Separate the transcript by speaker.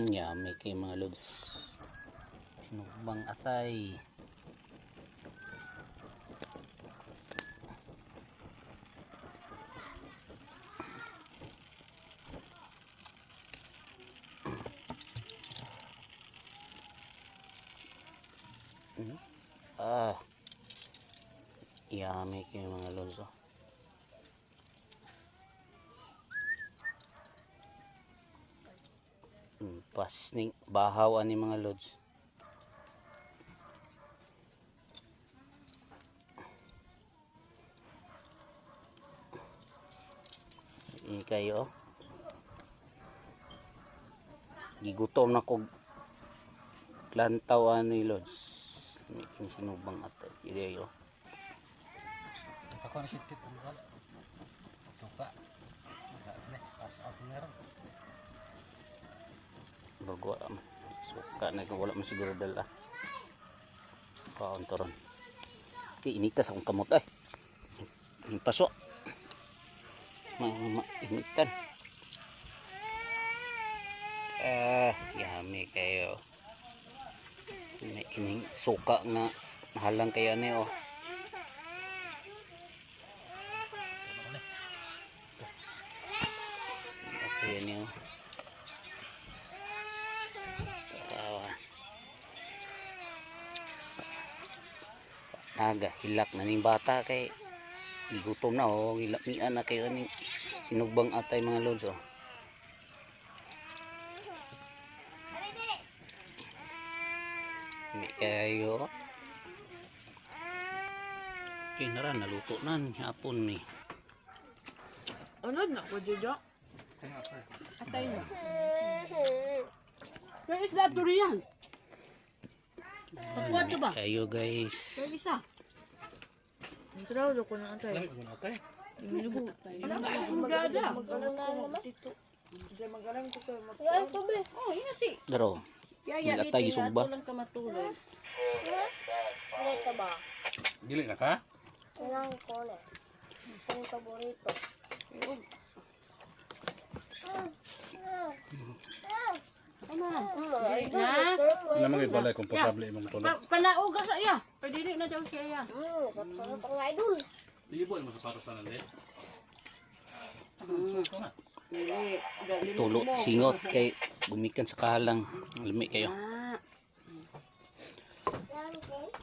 Speaker 1: Yummy kayo mga lods. Sinugbang atay. Yummy kayo mga lods. Pasning bahaw ani mga lods. Ini kayo gigutom na kog lantaw ani lods. May sinubang atay kayo.
Speaker 2: Ako na sitit ang wala. Tuka. Pass out meron.
Speaker 1: Bago suka na kung wala man siguro dala. Kaon to ron. Initas akong kamot ay. Yung paso. Initan. Yummy kayo. May ining suka nga halang kayo ni oh. Okay niyo. Naga hilak na ning bata kay gutom na oh, hilak ni ana kayo ning sinugbang atay mga lods oh. Ni kayo kinara naluto na hapon ni.
Speaker 3: Ano na ko jojo? Atay na. Kaya isda durian. Pagkuha ba?
Speaker 1: Kayo guys.
Speaker 3: Kaya isa. Traw ko na atay.
Speaker 2: Lamig mo na atay.
Speaker 3: Minubo. Ano na magada? Magalang dito. Diyan magalang ko kayo. Yan ko be. Oh, ina si.
Speaker 1: Daro.
Speaker 3: Yaya
Speaker 1: Nila tayo sugba.
Speaker 3: lang ka matulog.
Speaker 4: Ano ka ba?
Speaker 2: Dili na ka?
Speaker 4: Ilang ko na. Ang paborito.
Speaker 3: Ano?
Speaker 4: Na?
Speaker 2: Ano mga ibalay komportable imong tulog?
Speaker 3: Panauga sa iya. Pwede na daw siya iya.
Speaker 4: Sarap-sarap ang idol.
Speaker 2: Sige po, mga sapatos na nande. Suko na.
Speaker 1: Tulo singot kay gumikan sa kahalang lami kayo.
Speaker 3: Ah.
Speaker 4: Yan ko.